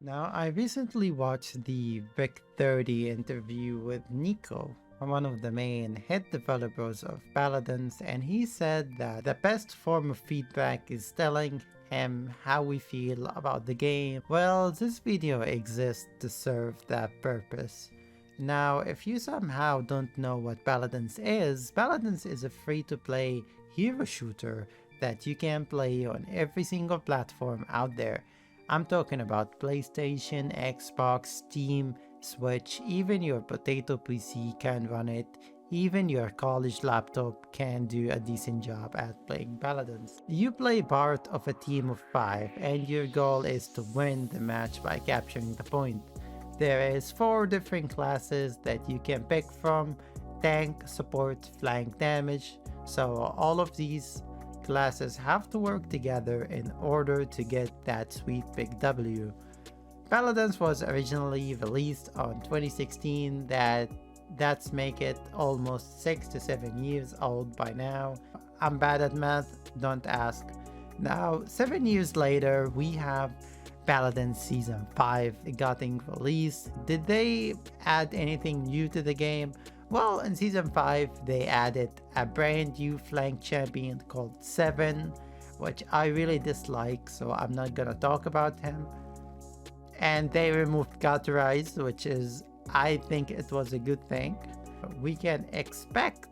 Now, I recently watched the Vic 30 interview with Nico, one of the main head developers of Paladins, and he said that the best form of feedback is telling him how we feel about the game. Well, this video exists to serve that purpose. Now, if you somehow don't know what Paladins is a free-to-play hero shooter that you can play on every single platform out there. I'm talking about PlayStation, Xbox, Steam, Switch, even your potato PC can run it. Even your college laptop can do a decent job at playing Paladins. You play part of a team of 5 and your goal is to win the match by capturing the point. There is 4 different classes that you can pick from: tank, support, flank damage. So all of these classes have to work together in order to get that sweet big W. Paladins was originally released on 2016, that's make it almost 6 to 7 years old by now. I'm bad at math, don't ask. Now, 7 years later, we have Paladins Season 5 getting released. Did they add anything new to the game? Well, in Season 5, they added a brand new flank champion called Seven, which I really dislike, so I'm not gonna talk about him. And they removed Cauterize, which is, I think it was a good thing. We can expect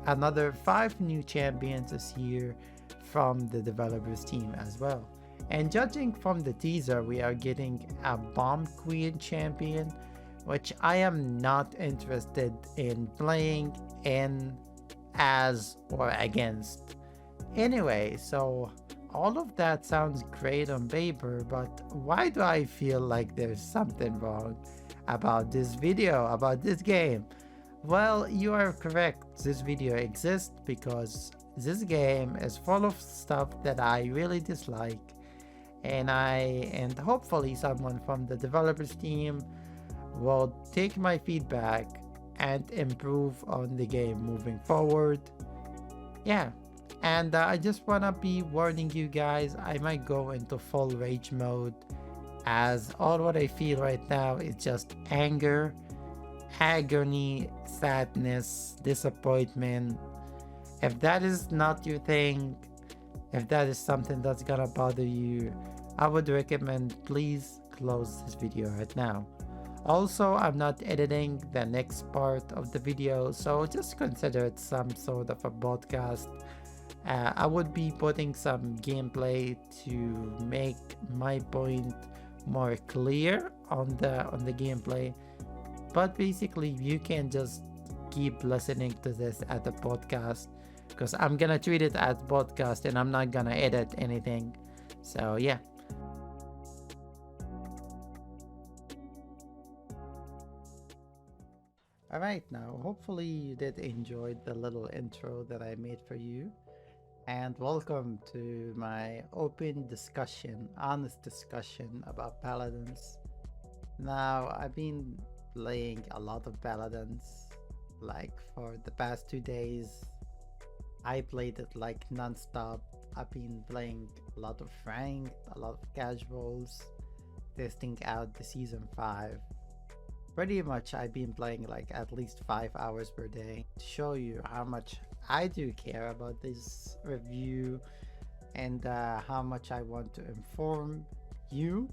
another 5 new champions this year from the developers team as well. And judging from the teaser, we are getting a Bomb Queen champion, which I am not interested in playing in, as, or against. Anyway, so all of that sounds great on paper, but why do I feel like there's something wrong about this video, about this game? Well, you are correct. This video exists because this game is full of stuff that I really dislike, and hopefully someone from the developers team will take my feedback and improve on the game moving forward. Yeah, and I just wanna be warning you guys, I might go into full rage mode, as all what I feel right now is just anger, agony, sadness, disappointment. If that is not your thing, if that is something that's gonna bother you, I would recommend please close this video right now. Also, I'm not editing the next part of the video, so just consider it some sort of a podcast. I would be putting some gameplay to make my point more clear on the gameplay, but basically you can just keep listening to this at the podcast, because I'm gonna treat it as podcast and I'm not gonna edit anything. So yeah. Alright, now hopefully you did enjoy the little intro that I made for you. And welcome to my open discussion, honest discussion about Paladins. Now, I've been playing a lot of Paladins, like for the past 2 days. I played it like non-stop. I've been playing a lot of ranked, a lot of casuals, testing out the Season 5. Pretty much I've been playing like at least 5 hours per day to show you how much I do care about this review, and how much I want to inform you,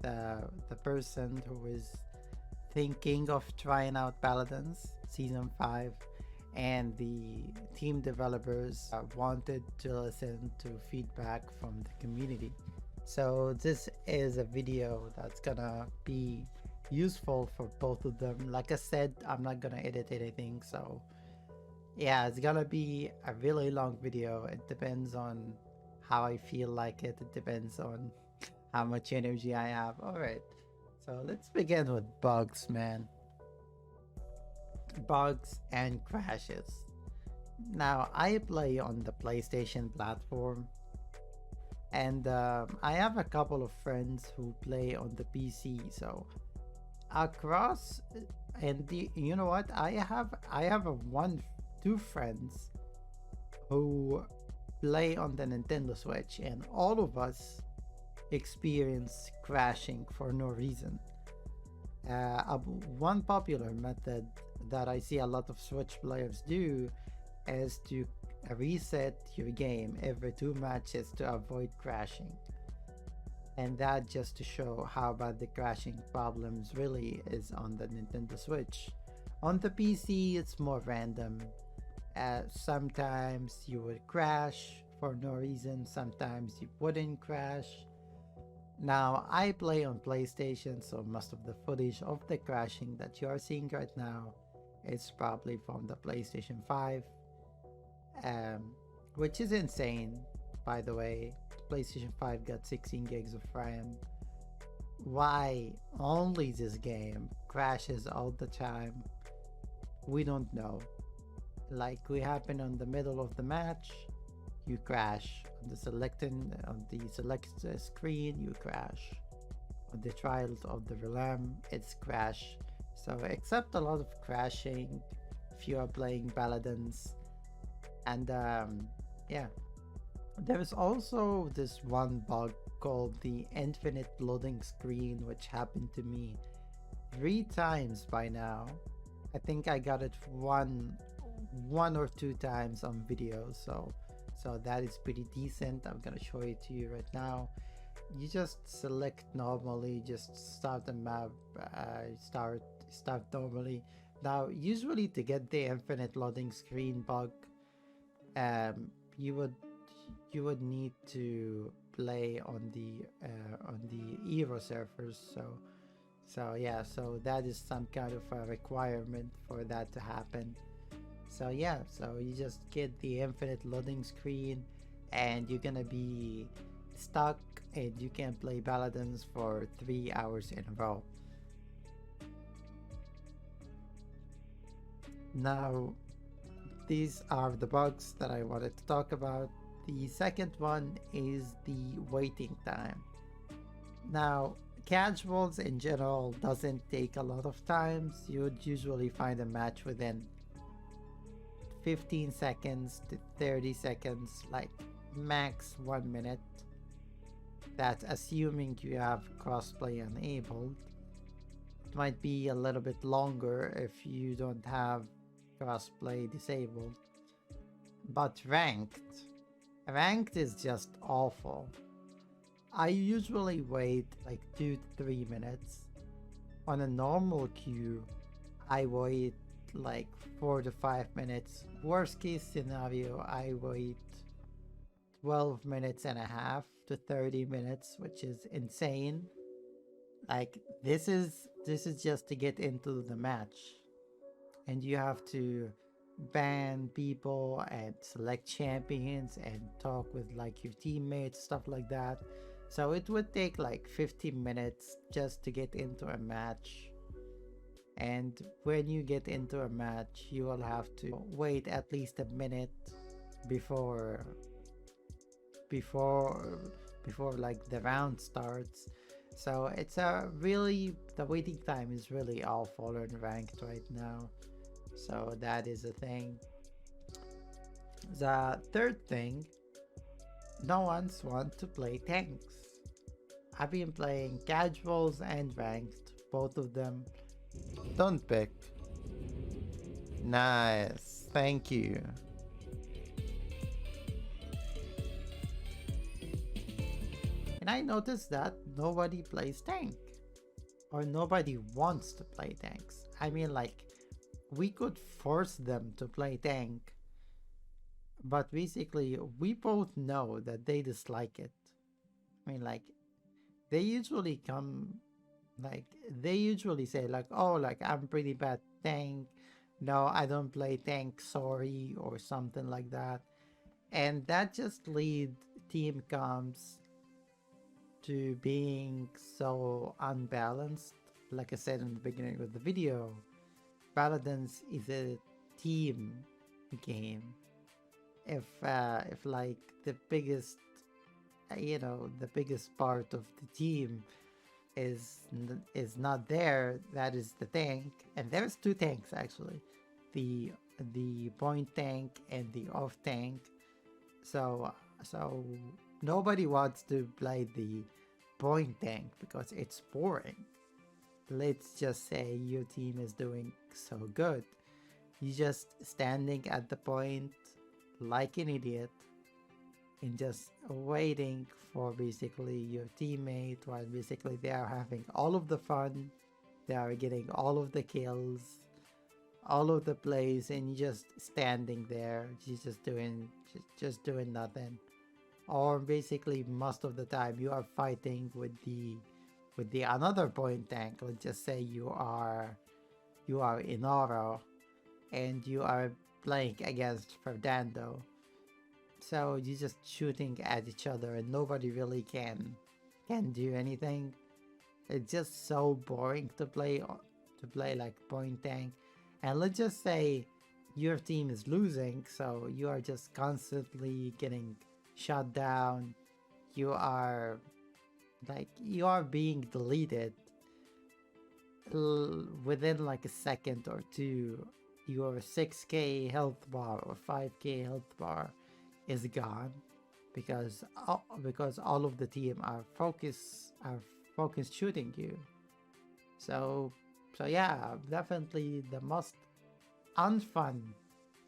the person who is thinking of trying out Paladins Season 5, and the team developers wanted to listen to feedback from the community. So this is a video that's gonna be useful for both of them. Like I said, I'm not gonna edit anything, so yeah, it's gonna be a really long video. It depends on how I feel like it. It depends on how much energy I have. Alright, so let's begin with bugs, man. Bugs and crashes. Now, I play on the PlayStation platform, and I have a couple of friends who play on the PC, so across, and you know what, I have two friends who play on the Nintendo Switch, and all of us experience crashing for no reason. One popular method that I see a lot of Switch players do is to reset your game every 2 matches to avoid crashing. And that just to show how bad the crashing problems really is on the Nintendo Switch. On the PC, it's more random. Sometimes you would crash for no reason, sometimes you wouldn't crash. Now, I play on PlayStation, so most of the footage of the crashing that you are seeing right now is probably from the PlayStation 5, which is insane, by the way. PlayStation 5 got 16 gigs of RAM. Why only this game crashes all the time? We don't know. Like, we happen on the middle of the match, you crash. On the select screen, you crash. On the trials of the realm, it's crash. So except a lot of crashing if you are playing Paladins. And yeah. There's also this one bug called the infinite loading screen, which happened to me 3 times by now. I think I got it one or 2 times on video, so that is pretty decent. I'm gonna show it to you right now. You just select normally, just start the map, start normally. Now, usually to get the infinite loading screen bug, you would need to play on the Eero servers. So yeah, so that is some kind of a requirement for that to happen. So yeah, so you just get the infinite loading screen and you're gonna be stuck and you can play Paladins for 3 hours in a row. Now, these are the bugs that I wanted to talk about. The second one is the waiting time. Now, casuals in general doesn't take a lot of time. You would usually find a match within 15 seconds to 30 seconds, like max 1 minute. That's assuming you have crossplay enabled. It might be a little bit longer if you don't have crossplay disabled. But ranked is just awful. I usually wait like 2 to 3 minutes. On a normal queue, I wait like 4 to 5 minutes. Worst case scenario, I wait 12 minutes and a half to 30 minutes, which is insane. Like, this is just to get into the match. And you have to ban people and select champions and talk with like your teammates, stuff like that. So it would take like 15 minutes just to get into a match. And when you get into a match, you will have to wait at least a minute before like the round starts. So it's the waiting time is really awful in ranked right now. So that is a thing. The third thing, no one's want to play tanks. I've been playing casuals and ranked, both of them. Don't pick. Nice, thank you. And I noticed that nobody plays tank. Or nobody wants to play tanks. I mean, like, we could force them to play tank, but basically we both know that they dislike it. I mean, like, they usually say like, oh, like, I'm pretty bad tank, no, I don't play tank, sorry, or something like that. And that just lead team comps to being so unbalanced. Like I said in the beginning of the video, Paladins is a team game. If like the biggest part of the team is not there, that is the tank. And there's 2 tanks actually, the point tank and the off tank. So nobody wants to play point tank because it's boring. Let's just say your team is doing so good. You just standing at the point like an idiot and just waiting for basically your teammate while basically they are having all of the fun, they are getting all of the kills, all of the plays, and you just standing there, you just doing nothing. Or basically most of the time you are fighting with the another point tank. Let's just say you are in Oro and you are playing against Fernando. So you're just shooting at each other and nobody really can do anything. It's just so boring to play like point tank. And let's just say your team is losing, so you are just constantly getting shut down. You are being deleted within like a second or two. Your 6k health bar or 5k health bar is gone because all of the team are focused shooting you. So yeah, definitely the most unfun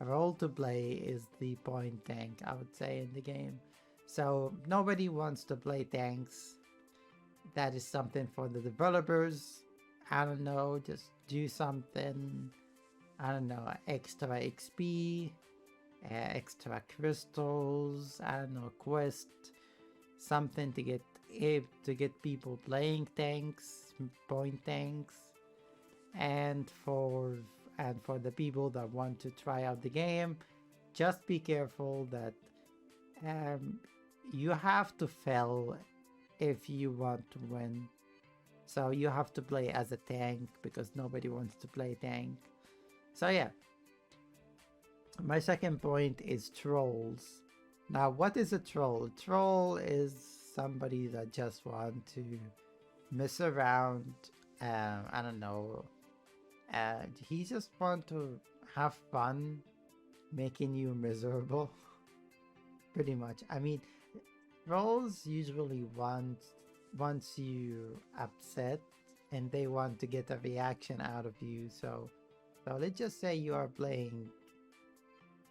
role to play is the point tank, I would say, in the game. So nobody wants to play tanks. That is something for the developers. I don't know, just do something, I don't know, extra XP, extra crystals, I don't know, quest, something to get people playing tanks, point tanks, and for the people that want to try out the game, just be careful that um, you have to fail if you want to win. So you have to play as a tank because nobody wants to play tank. So yeah, my second point is trolls. Now, what is a troll? A troll is somebody that just want to mess around. I don't know. He just want to have fun, making you miserable. Pretty much. I mean, trolls usually wants you upset, and they want to get a reaction out of you. So let's just say you are playing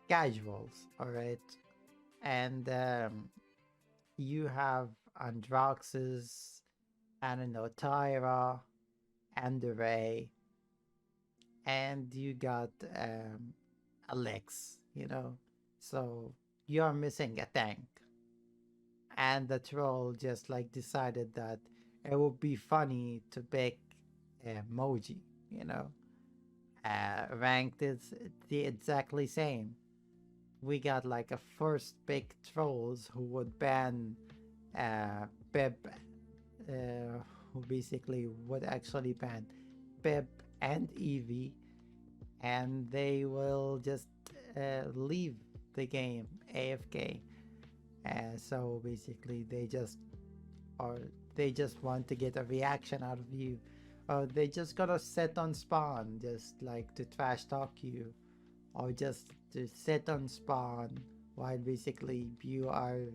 casuals, all right, and you have Androxus, I don't know, Tyra, and Ray, and you got Alex, so you are missing a tank, and the troll just like decided that it would be funny to pick emoji, you know. Ranked is the exactly same. We got like a first pick trolls who would ban Pep, who basically would actually ban Pep and Evie, and they will just leave the game AFK. So basically, they just want to get a reaction out of you. They just gotta sit on spawn, just like to trash talk you, or just to sit on spawn while basically you are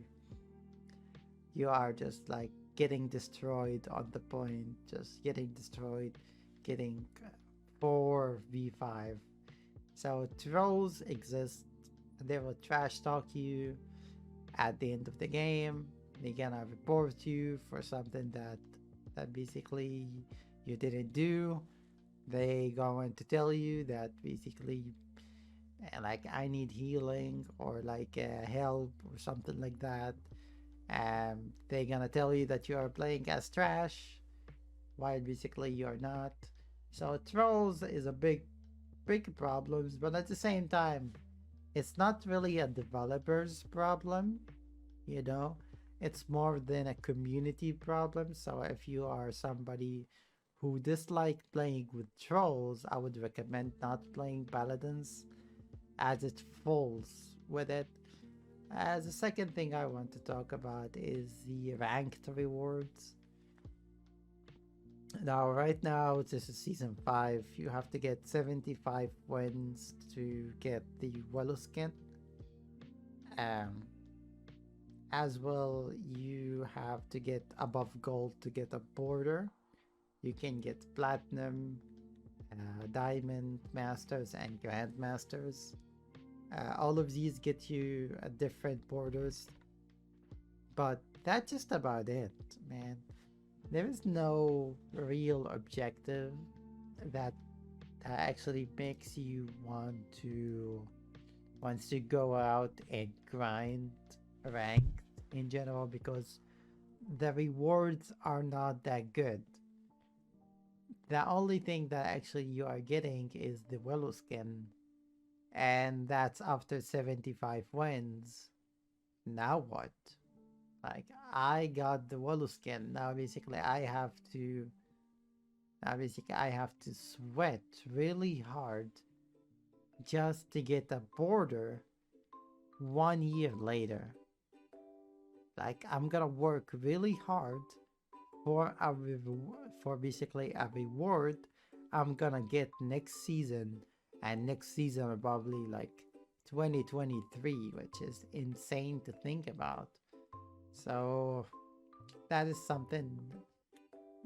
just like getting destroyed on the point, just getting destroyed, getting 4v5. So trolls exist. They will trash talk you at the end of the game. They're gonna report you for something that basically you didn't do. They going to tell you that basically like I need healing or like help or something like that. They're gonna tell you that you are playing as trash while basically you're not. So trolls is a big problems, but at the same time, it's not really a developer's problem, you know. It's more than a community problem. So if you are somebody who dislike playing with trolls, I would recommend not playing Paladins as it falls with it. As a second thing I want to talk about is the ranked rewards. Now, right now, this is season 5. You have to get 75 wins to get the Willow skin. Um, As well, you have to get above gold to get a border. You can get platinum, diamond masters, and grandmasters. All of these get you different borders, but that's just about it, man. There is no real objective that actually makes you wants to go out and grind ranked in general, because the rewards are not that good. The only thing that actually you are getting is the willow skin, and that's after 75 wins. Now what? Like, I got the willow skin. Now basically I have to sweat really hard just to get a border 1 year later. Like, I'm gonna work really hard for for basically a reward I'm gonna get next season, and next season are probably like 2023, which is insane to think about. So that is something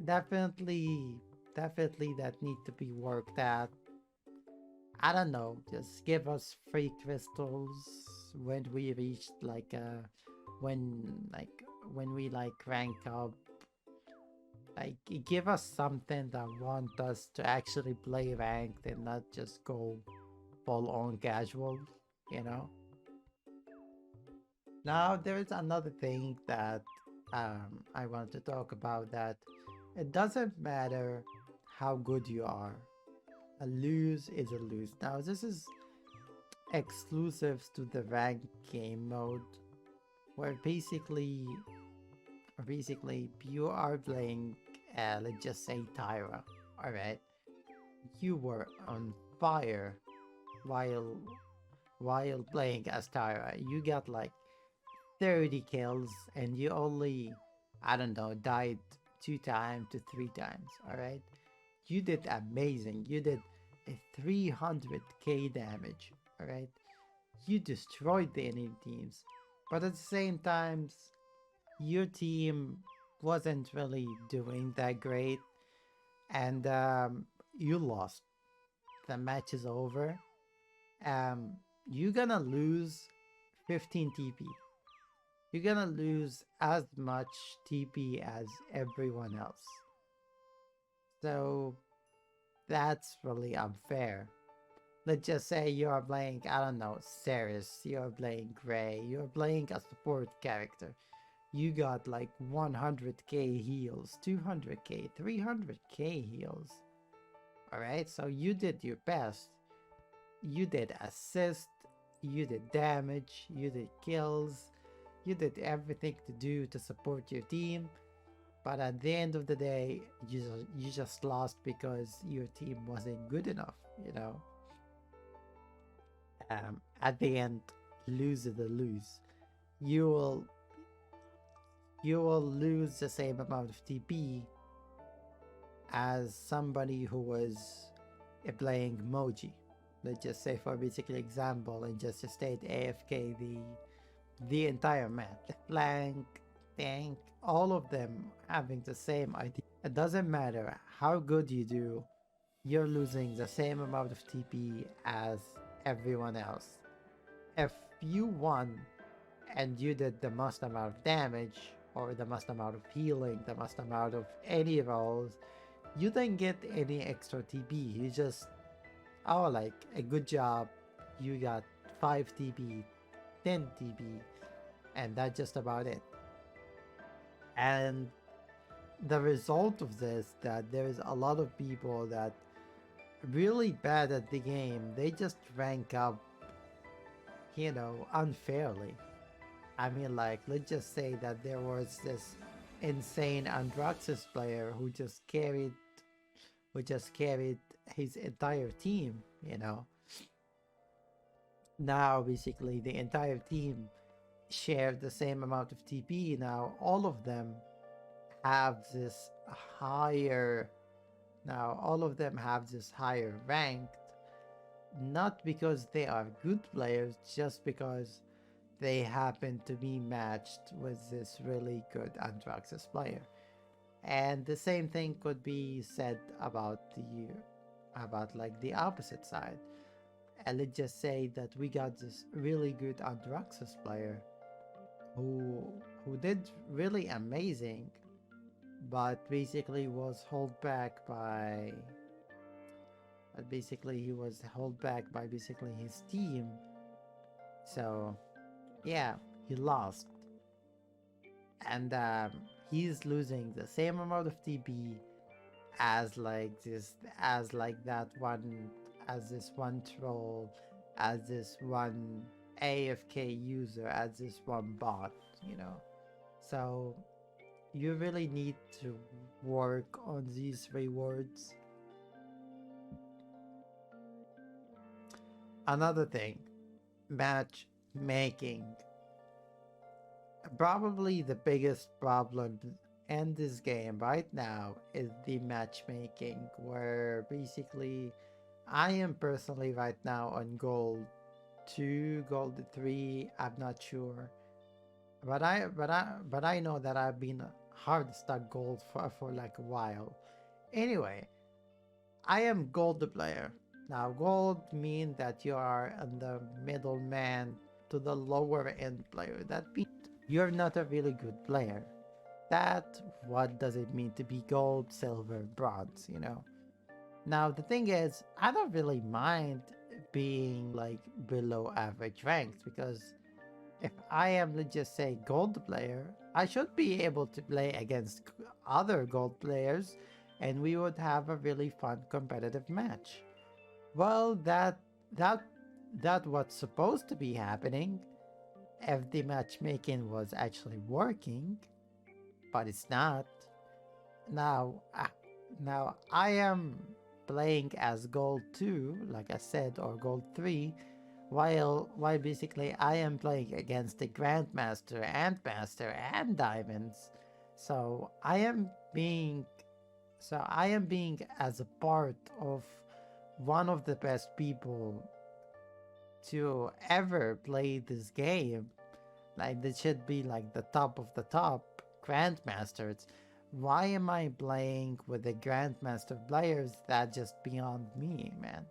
definitely definitely that need to be worked at. I don't know, just give us free crystals when we reached like when we like rank up. Like, give us something that want us to actually play ranked and not just go full on casual, you know? Now there is another thing that I want to talk about, that it doesn't matter how good you are. A lose is a lose. Now this is exclusives to the ranked game mode, where basically you are playing, let's just say Tyra. All right, you were on fire while playing as Tyra. You got like 30 kills, and you only, I don't know, died 2 times to 3 times. All right, you did amazing. You did a 300k damage. All right, you destroyed the enemy teams, but at the same time, your team wasn't really doing that great, and you lost. The match is over. Um, you're gonna lose 15 TP. You're gonna lose as much TP as everyone else. So that's really unfair. Let's just say you're playing, I don't know, Ceres, you're playing Gray, you're playing a support character. You got like 100k heals, 200k, 300k heals. Alright, so you did your best. You did assist, you did damage, you did kills, you did everything to do to support your team. But at the end of the day, you just lost because your team wasn't good enough, you know? At the end, lose is a lose. You will lose the same amount of TP as somebody who was playing Moji. Let's just say, for basically example, and just to state AFK the entire map. Flank, tank, all of them having the same idea. It doesn't matter how good you do, you're losing the same amount of TP as everyone else. If you won and you did the most amount of damage, or the most amount of healing, the most amount of any roles, you didn't get any extra TP. You just, oh, like, a good job, you got 5 TP, 10 TP, and that's just about it. And the result of this, that there's a lot of people that really bad at the game, they just rank up, unfairly. I mean, like, let's just say that there was this insane Andraxis player who just carried his entire team, you know. Now basically the entire team share the same amount of TP. Now all of them have this higher ranked, not because they are good players, just because they happen to be matched with this really good Anthraxis player. And the same thing could be said about like the opposite side. And let's just say that we got this really good Anthraxis player who who did really amazing, but basically was held back by but basically he was held back by basically his team. So yeah, he lost, and he's losing the same amount of TP as that one, as this one troll, as this one AFK user, as this one bot, you know. So you really need to work on these rewards. Another thing, matchmaking. Probably the biggest problem in this game right now is the matchmaking, where basically I am personally right now on gold 2, gold 3, I'm not sure. But I know that I've been hard stuck gold for like a while. Anyway, I am gold player. Now gold mean that you are in the middleman to the lower end player. That means you're not a really good player. That what does it mean to be gold, silver, bronze, you know? Now the thing is, I don't really mind being like below average ranks, because if I am, let's just say, gold player, I should be able to play against other gold players and we would have a really fun competitive match. Well, that that what's supposed to be happening if the matchmaking was actually working, but it's not. Now, now I am playing as gold 2, like I said, or gold 3, while basically I am playing against the Grandmaster and Master and Diamonds. So I am being as a part of one of the best people to ever play this game. Like, this should be like the top of the top Grandmasters. Why am I playing with the Grandmaster players that just beyond me, man?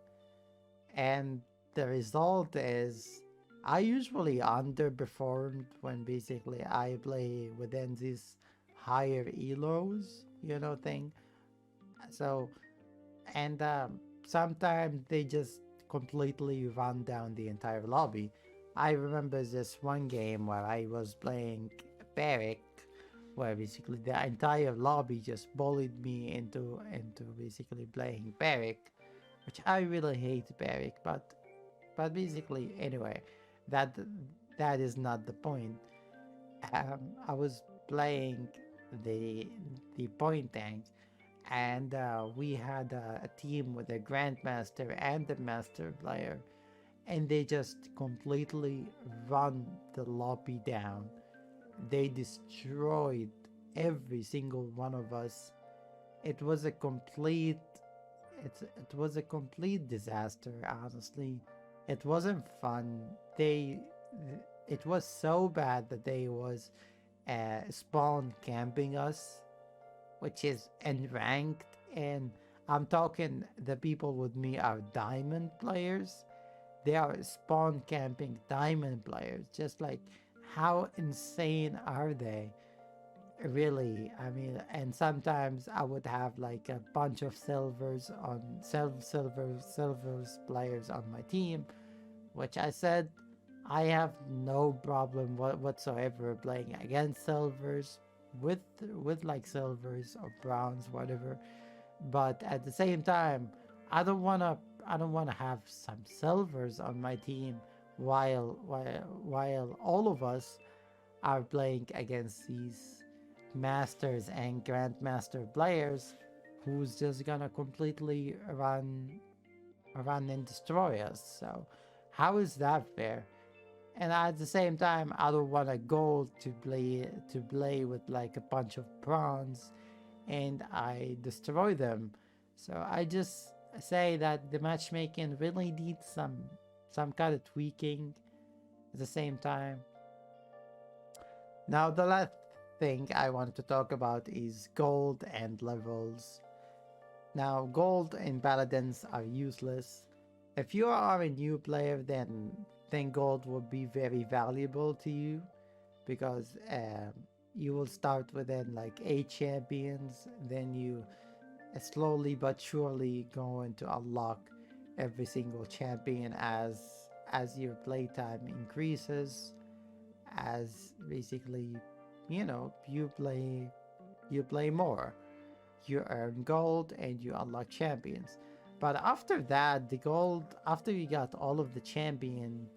And the result is I usually underperformed when basically I play within these higher elos, you know, thing. So, and sometimes they just completely run down the entire lobby. I remember this one game where I was playing Barrick, where basically the entire lobby just bullied me into basically playing Barrick, which I really hate Barrick, but basically anyway, that that is not the point. I was playing the the point tank, and we had a team with a grandmaster and a master player, and they just completely run the lobby down. They destroyed every single one of us. It was a complete it was a complete disaster, honestly. It wasn't fun. It was so bad that they was spawn camping us, which is unranked, and I'm talking the people with me are diamond players. They are spawn camping diamond players. Just like, how insane are they? Really, I mean, and sometimes I would have like a bunch of silvers players on my team, which I said I have no problem whatsoever playing against silvers with like silvers or browns, whatever. But at the same time, I don't wanna have some silvers on my team while all of us are playing against these masters and grandmaster players who's just gonna completely run and destroy us. So how is that fair? And at the same time, I don't want a gold to play with like a bunch of bronze and I destroy them. So I just say that the matchmaking really needs some kind of tweaking at the same time. Now, the last thing I want to talk about is gold and levels. Now, gold and paladins are useless. If you are a new player, then gold will be very valuable to you because you will start within like 8 champions, then you slowly but surely going to unlock every single champion as your playtime increases, as basically, you play more, you earn gold and you unlock champions. But after that, the gold, after you got all of the champion,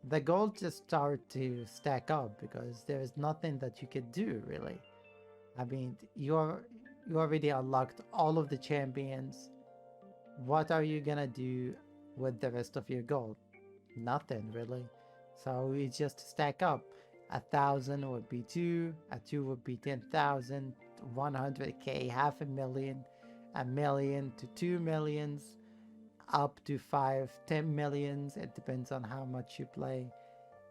the gold just start to stack up because there is nothing that you could do really. I mean, you already unlocked all of the champions. What are you gonna do with the rest of your gold? Nothing really. So it just stack up. 1,000 would be two, a two would be 10,000, 100k, half a million to 2 millions, up to 5, 10 millions. It depends on how much you play.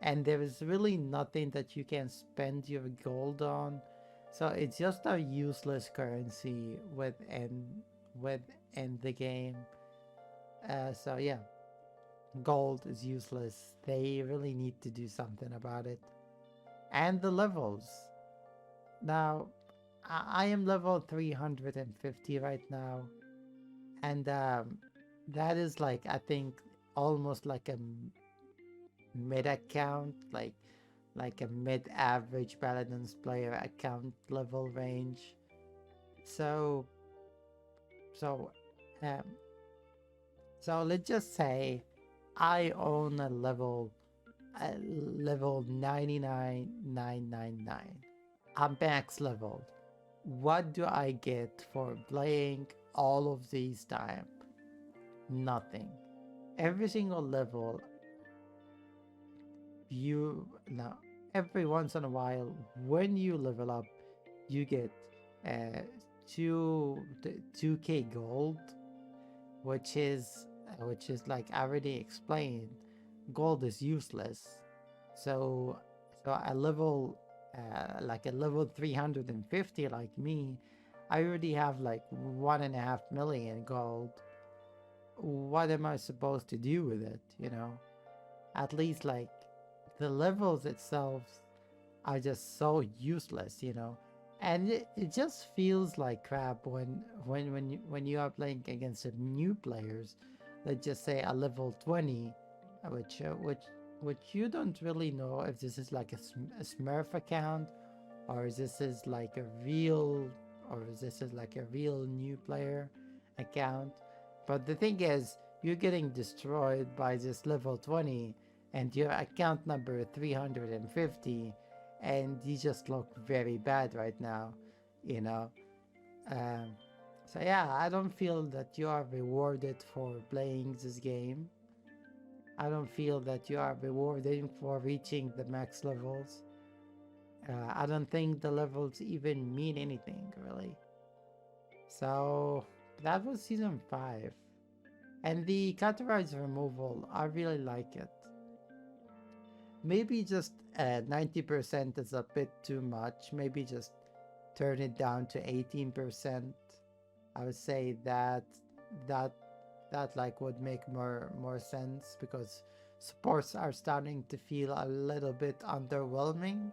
And there is really nothing that you can spend your gold on. So it's just a useless currency within the game. So yeah, gold is useless. They really need to do something about it. And the levels. Now, I am level 350 right now, and that is like, I think, almost like a mid account, like a mid-average Paladins player account level range. So so um so let's just say I own a level 99,999. I'm max level. What do I get for playing all of these time? Nothing. Every single level, you now every once in a while when you level up, you get uh 2k gold, which is like I already explained, gold is useless. So a level like a level 350 like me, I already have like 1.5 million gold. What am I supposed to do with it, At least like the levels itself are just so useless. And it just feels like crap when you are playing against new players. Let's just say a level 20, which uh, which which you don't really know if this is like a Smurf account, or is this is like a real or is this is like a real new player account. But the thing is, you're getting destroyed by this level 20 and your account number 350, and you just look very bad right now, you know. Um, so yeah, I don't feel that you are rewarded for playing this game. I don't feel that you are rewarded for reaching the max levels. I don't think the levels even mean anything, really. So that was season 5. And the categorize removal, I really like it. Maybe just 90% is a bit too much. Maybe just turn it down to 18%. I would say that that like would make more sense, because supports are starting to feel a little bit underwhelming.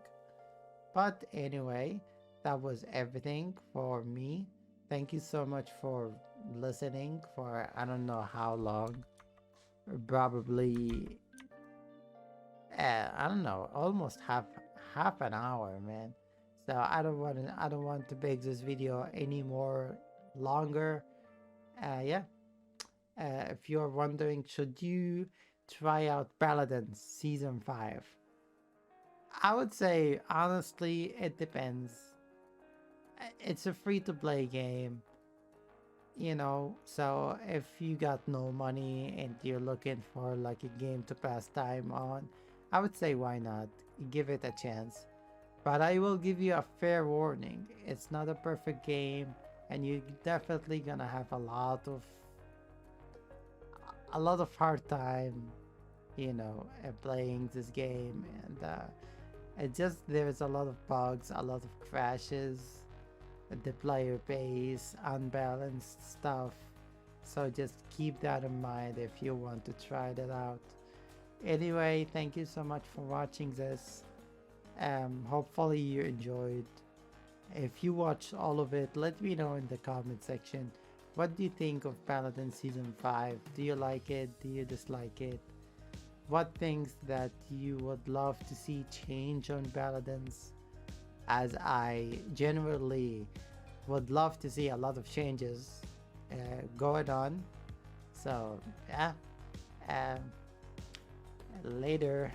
But anyway, that was everything for me. Thank you so much for listening for I don't know how long. Probably I don't know, almost half an hour, man. So I don't want to make this video any more longer. Yeah. If you're wondering, should you try out Paladins Season 5? I would say, honestly, it depends. It's a free-to-play game, so if you got no money and you're looking for like a game to pass time on, I would say why not? Give it a chance. But I will give you a fair warning. It's not a perfect game, and you're definitely gonna have a lot of hard time, playing this game. And It just there's a lot of bugs, a lot of crashes, the player base, unbalanced stuff. So just keep that in mind if you want to try that out. Anyway, thank you so much for watching this. Hopefully you enjoyed. If you watched all of it, let me know in the comment section. What do you think of Paladin Season 5? Do you like it? Do you dislike it? What things that you would love to see change on Paladins? As I generally would love to see a lot of changes going on. So, yeah. Um, Later.